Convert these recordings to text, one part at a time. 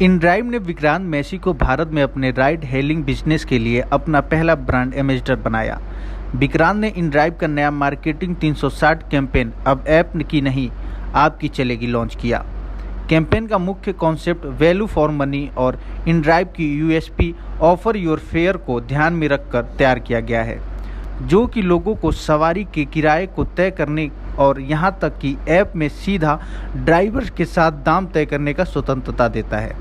InDrive ने विक्रांत मैसी को भारत में अपने राइड हेलिंग बिजनेस के लिए अपना पहला ब्रांड एम्बेसडर बनाया। विक्रांत ने इनड्राइव का नया मार्केटिंग 360 कैंपेन अब ऐप की नहीं आपकी चलेगी लॉन्च किया। कैंपेन का मुख्य कॉन्सेप्ट वैल्यू फॉर मनी और इनड्राइव की यूएसपी ऑफर योर फेयर को ध्यान में रखकर तैयार किया गया है, जो कि लोगों को सवारी के किराए को तय करने और यहां तक कि ऐप में सीधा ड्राइवर के साथ दाम तय करने का स्वतंत्रता देता है।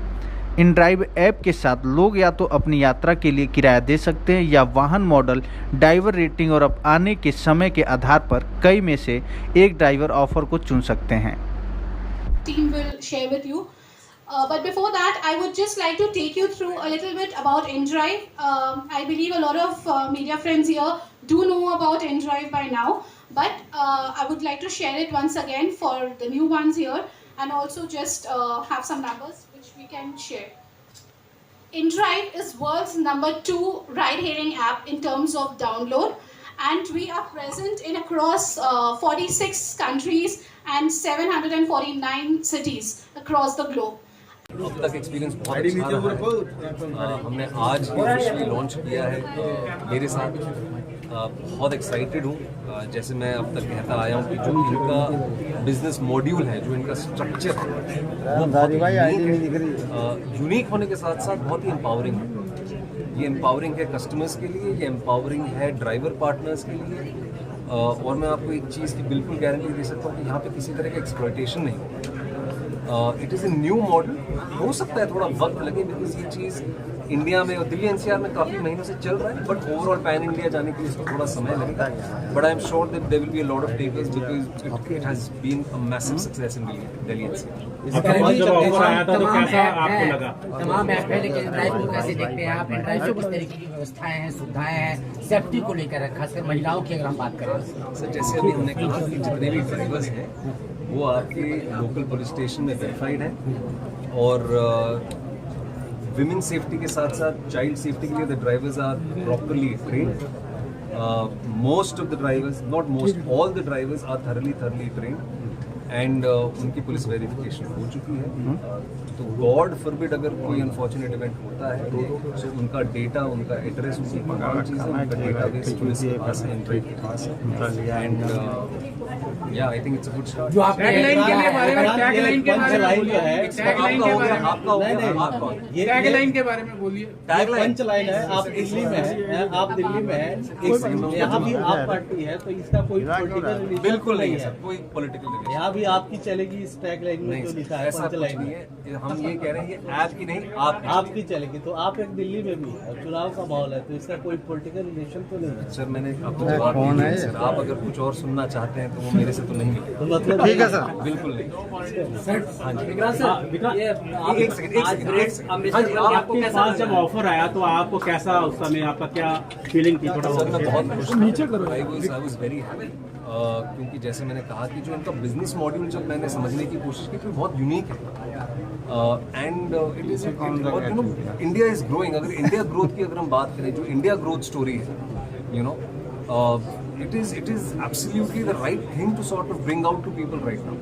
इनड्राइव ऐप के साथ लोग या तो अपनी यात्रा के लिए किराया दे सकते हैं या वाहन मॉडल, ड्राइवर रेटिंग और अब आने के समय के आधार पर कई में से एक ड्राइवर ऑफर को चुन सकते हैं। Team will share with you. But before that, I would just like to take you through a little bit about InDrive. I believe a lot of media friends here do know about InDrive by now, but I would like to share it once again for the new ones here, and also just have some numbers which we can share. InDrive is world's #2 ride-hailing app in terms of download, and we are present in across 46 countries and 749 cities across the globe. अब तक experience बहुत अच्छा रहा है। हमने आज officially launch किया है। मेरे साथ बहुत एक्साइटेड हूँ। जैसे मैं अब तक कहता आया हूँ कि जो इनका बिजनेस मॉड्यूल है, जो इनका स्ट्रक्चर है, वो बहुत यूनिक होने के साथ साथ बहुत ही एम्पावरिंग है। ये एम्पावरिंग है कस्टमर्स के लिए, ये एम्पावरिंग है ड्राइवर पार्टनर्स के लिए, और मैं आपको एक चीज़ की बिल्कुल गारंटी दे सकता हूँ कि यहाँ पे किसी तरह का एक्सप्लॉयटेशन नहीं होगा। It is a new model. हो सकता है थोड़ा वक्त लगे, बिकॉज ये चीज़ इंडिया में और दिल्ली एनसीआर में काफ़ी महीनों से चल रहा है, बट ओवरऑल पैन इंडिया जाने के लिए इसको थोड़ा समय लगेगा। But I am sure that there will be a lot of takers because it has been a massive success in Delhi NCR. तमाम ऐप है, लेकिन ड्राइव को कैसे देखते हैं आप? ड्राइव में किस तरीके की व्यवस्थाएं हैं, सुविधाएं हैं, सेफ्टी को लेकर, खासकर महिलाओं की अगर हम बात करें? सर, जैसे अभी हमने कहा कि जितने भी ड्राइवर्स हैं वो आपके लोकल पुलिस स्टेशन में वेरीफाइड हैं, और विमेन सेफ्टी के साथ साथ चाइल्ड सेफ्टी के लिए the drivers are properly trained. Most of the drivers, not most, all the drivers are thoroughly trained, and उनकी पुलिस वेरिफिकेशन हो चुकी है। तो गॉड फॉरबिड अगर कोई अनफॉर्चुनेट इवेंट होता है तो उनका डेटा, उनका एड्रेस, उनकी तमाम चीज़ें, उनका डेटाबेस पुलिस के पास है, इनड्राइव के पास है, एंड या I think it's a good start. जो आप टैगलाइन के बारे में, टैगलाइन के बारे में जो है टैगलाइन के बारे में बोलिए। पंच लाइन है, आप दिल्ली में है, आप दिल्ली में है, यहाँ भी आप पार्टी है, तो इसका कोई पॉलिटिकल बिल्कुल नहीं है सर, कोई पॉलिटिकल यहाँ भी आपकी चलेगी इस टैग लाइन में जो लिखा है, पंच लाइन नहीं है। हम ये कह रहे हैं ये ऐप की नहीं, आपकी चलेगी। तो आप एक दिल्ली में भी है, चुनाव का माहौल है, तो इसका कोई पॉलिटिकल रिलेशन तो नहीं है। सर, मैंने आपको जवाब दिया है सर। आप अगर कुछ और सुनना चाहते हैं तो वो मेरे से तो नहीं मिलेगा। तो मतलब ठीक है सर, बिल्कुल नहीं। हाँ जी, एक सेकंड, आपके पास जब ऑफर आया तो आपको कैसा, उस समय आपका क्या फीलिंग थी? थोड़ा सर, मैं बहुत खुश हूँ। नीचे करो। आई वाज वेरी हैप्पी, क्योंकि जैसे मैंने कहा कि जो इनका बिजनेस मॉड्यूल जब मैंने समझने की कोशिश की तो बहुत यूनिक है, and it is India is growing. अगर इंडिया ग्रोथ की अगर हम बात करें, जो इंडिया ग्रोथ स्टोरी है, you know, it is absolutely the right thing to sort of bring out to people right now,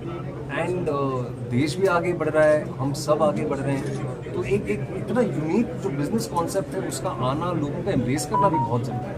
and देश भी आगे बढ़ रहा है, हम सब आगे बढ़ रहे हैं, तो एक इतना यूनिक जो बिजनेस कॉन्सेप्ट है उसका आना, लोगों का एम्ब्रेस करना भी बहुत जरूरी है।